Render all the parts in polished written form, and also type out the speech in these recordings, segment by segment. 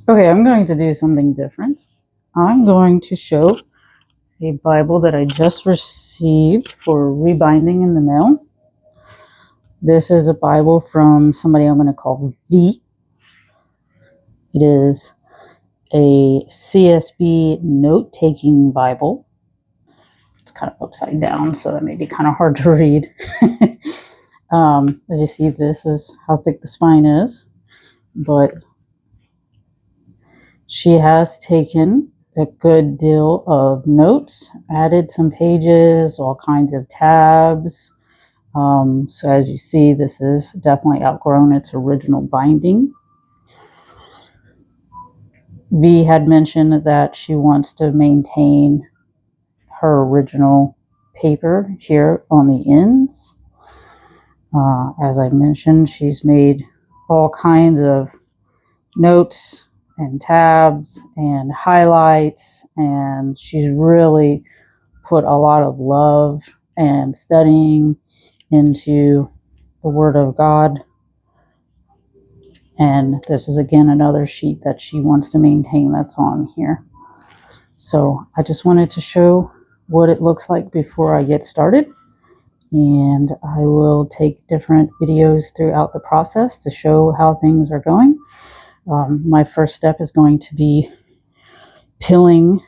Okay, I'm going to do something different. I'm going to show a Bible that I just received for rebinding in the mail. This is a Bible from somebody I'm going to call V. It is a CSB note-taking Bible. It's kind of upside down, so that may be kind of hard to read. As you see, this is how thick the spine is, but she has taken a good deal of notes, added some pages, all kinds of tabs. So as you see, this is definitely outgrown its original binding. V had mentioned that she wants to maintain her original paper here on the ends. As I mentioned, she's made all kinds of notes and tabs and highlights, and she's really put a lot of love and studying into the Word of God. And this is again another sheet that she wants to maintain that's on here. So I just wanted to show what it looks like before I get started, and I will take different videos throughout the process to show how things are going. My first step is going to be peeling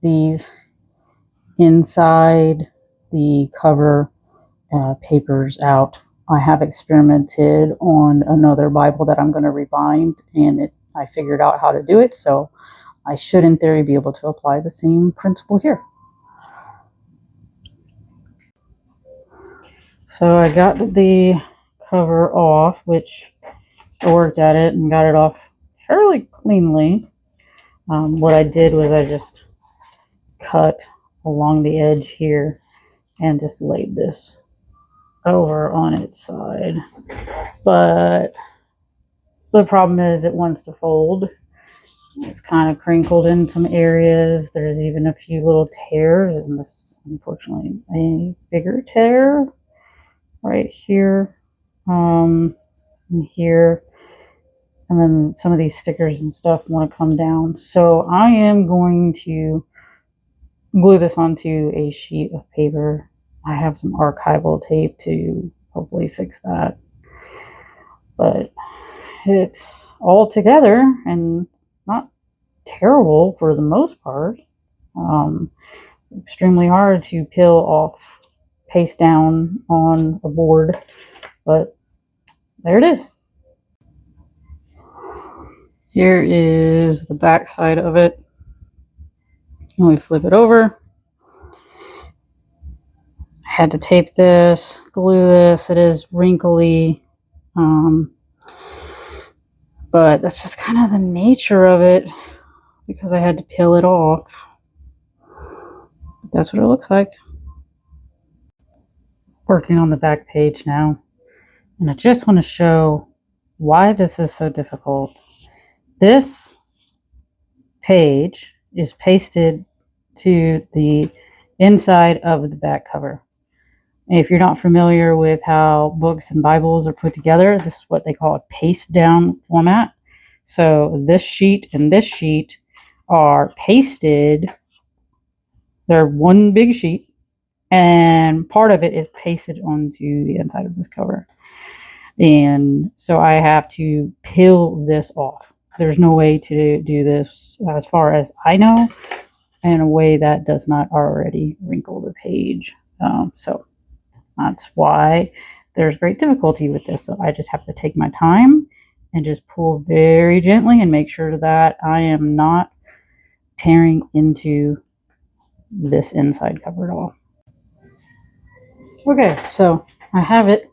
these inside the cover papers out. I have experimented on another Bible that I'm going to rebind, and I figured out how to do it, so I should in theory be able to apply the same principle here. So I got the cover off, which I worked at it and got it off fairly cleanly. What I did was I just cut along the edge here and just laid this over on its side. But the problem is it wants to fold. It's kind of crinkled in some areas. There's even a few little tears, and this is unfortunately a bigger tear right here, and here. And then some of these stickers and stuff want to come down. So I am going to glue this onto a sheet of paper. I have some archival tape to hopefully fix that. But it's all together and not terrible for the most part. It's extremely hard to peel off, paste down on a board, but there it is. Here is the back side of it. And we flip it over. I had to tape this, glue this. It is wrinkly, but that's just kind of the nature of it because I had to peel it off. But that's what it looks like. Working on the back page now, and I just want to show why this is so difficult. This page is pasted to the inside of the back cover. If you're not familiar with how books and Bibles are put together, this is what they call a paste down format. So this sheet and this sheet are pasted. They're one big sheet, and part of it is pasted onto the inside of this cover. And so I have to peel this off. There's no way to do this, as far as I know, in a way that does not already wrinkle the page. So that's why there's great difficulty with this. So I just have to take my time and just pull very gently and make sure that I am not tearing into this inside cover at all. Okay, so I have it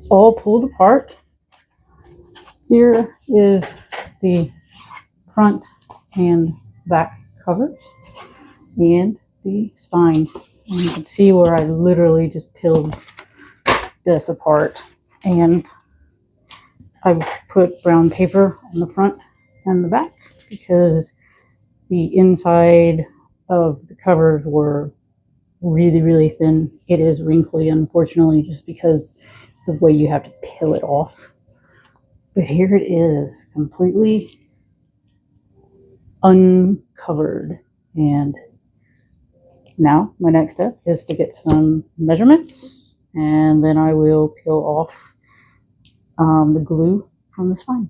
all pulled apart. Here is the front and back covers and the spine. And you can see where I literally just peeled this apart, and I put brown paper on the front and the back because the inside of the covers were really, really thin. It is wrinkly, unfortunately, just because the way you have to peel it off. But here it is, completely uncovered. And now my next step is to get some measurements, and then I will peel off the glue from the spine.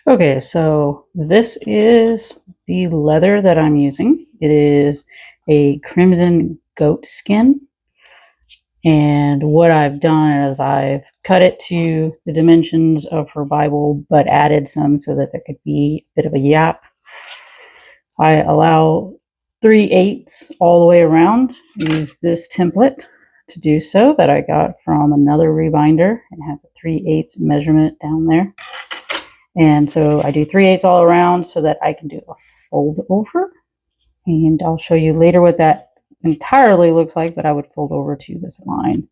Okay, so this is the leather that I'm using. It is a crimson goat skin. And what I've done is I've cut it to the dimensions of her Bible, but added some so that there could be a bit of a yap. I allow 3/8 all the way around. Use this template to do so that I got from another rebinder. It has a 3/8 measurement down there. And so I do 3/8 all around so that I can do a fold over. And I'll show you later what that entirely looks like, but I would fold over to this line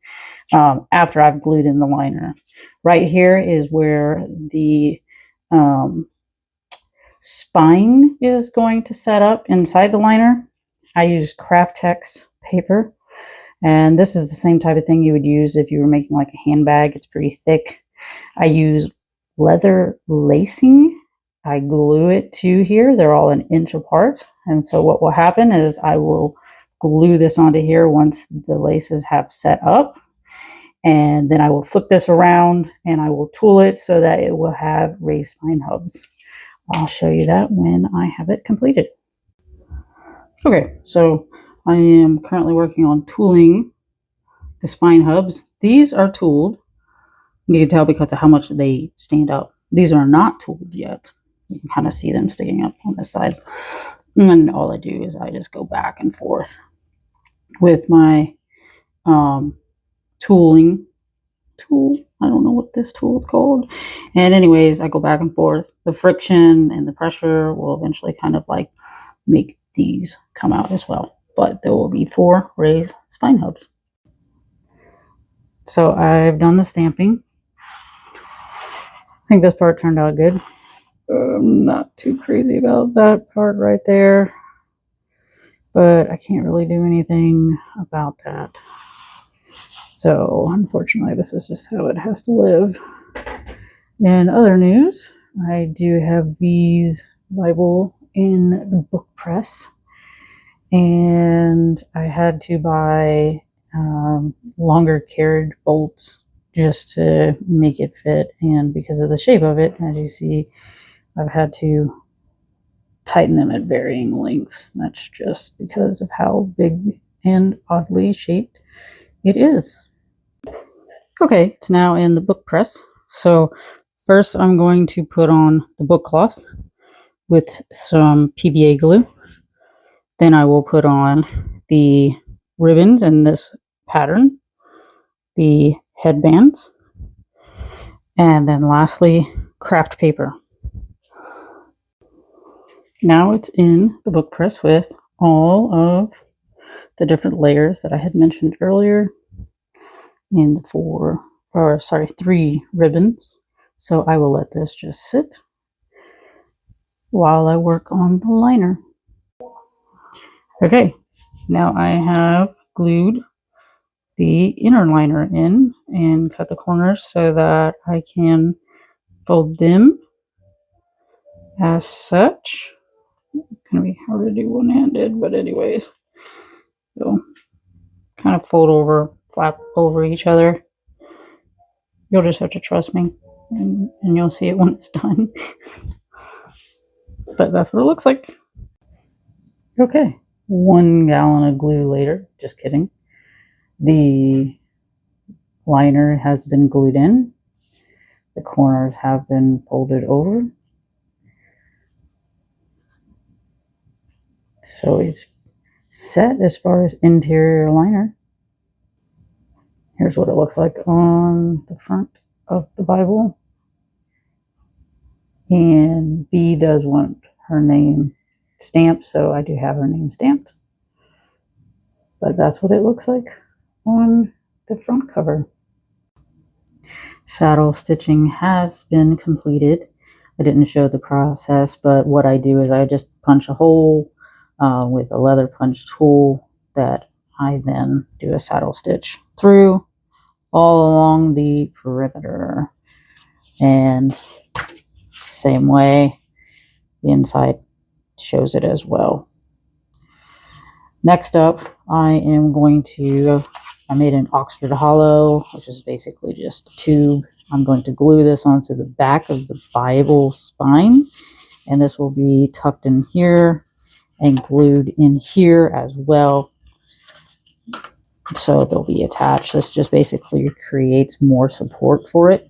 after I've glued in the liner. Right here is where the spine is going to set up inside the liner. I use Craftex paper, and this is the same type of thing you would use if you were making like a handbag. It's pretty thick. I use leather lacing. I glue it to here. They're all 1 inch apart, and so what will happen is I will glue this onto here once the laces have set up, and then I will flip this around and I will tool it so that it will have raised spine hubs. I'll show you that when I have it completed. Okay, so I am currently working on tooling the spine hubs. These are tooled. You can tell because of how much they stand up. These are not tooled yet. You can kind of see them sticking up on this side. And all I do is I just go back and forth with my tooling tool. I don't know what this tool is called. And anyways, I go back and forth. The friction and the pressure will eventually kind of like make these come out as well. But there will be 4 raised spine hubs. So I've done the stamping. I think this part turned out good. I'm not too crazy about that part right there, but I can't really do anything about that. So unfortunately, this is just how it has to live. In other news, I do have V's Bible in the book press, and I had to buy longer carriage bolts just to make it fit, and because of the shape of it, as you see, I've had to tighten them at varying lengths. That's just because of how big and oddly shaped it is. Okay, it's now in the book press. So first I'm going to put on the book cloth with some PVA glue. Then I will put on the ribbons in this pattern, the headbands, and then lastly, craft paper. Now it's in the book press with all of the different layers that I had mentioned earlier in the 3 ribbons. So I will let this just sit while I work on the liner. Okay, now I have glued the inner liner in and cut the corners so that I can fold them as such. It's gonna be hard to do one-handed, but anyways, so kind of fold over, flap over each other. You'll just have to trust me, and you'll see it when it's done. But that's what it looks like. Okay, 1 gallon of glue later, just kidding. The liner has been glued in. The corners have been folded over. So it's set as far as interior liner. Here's what it looks like on the front of the Bible. And Dee does want her name stamped, so I do have her name stamped. But that's what it looks like on the front cover. Saddle stitching has been completed. I didn't show the process, but what I do is I just punch a hole with a leather punch tool that I then do a saddle stitch through all along the perimeter. And same way, the inside shows it as well. Next up, I made an Oxford hollow, which is basically just a tube. I'm going to glue this onto the back of the Bible spine, and this will be tucked in here and glued in here as well. So they'll be attached. This just basically creates more support for it.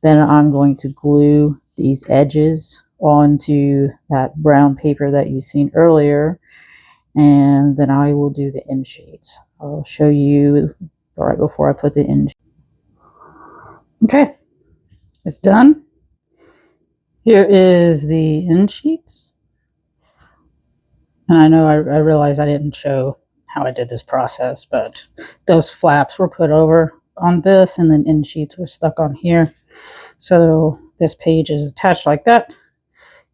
Then I'm going to glue these edges onto that brown paper that you've seen earlier, and then I will do the end sheets. I'll show you right before I put the end. Okay, it's done. Here is the end sheets. And I know I realized I didn't show how I did this process, but those flaps were put over on this, and then end sheets were stuck on here. So this page is attached like that.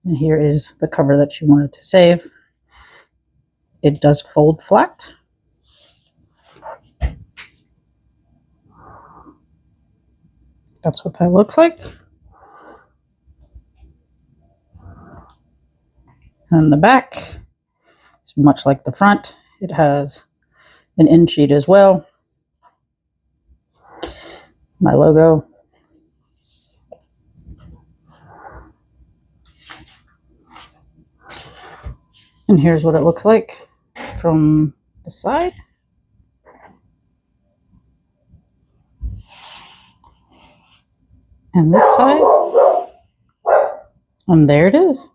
And here is the cover that you wanted to save. It does fold flat. That's what that looks like. And the back is much like the front. It has an end sheet as well. My logo. And here's what it looks like from the side. And this side. And there it is.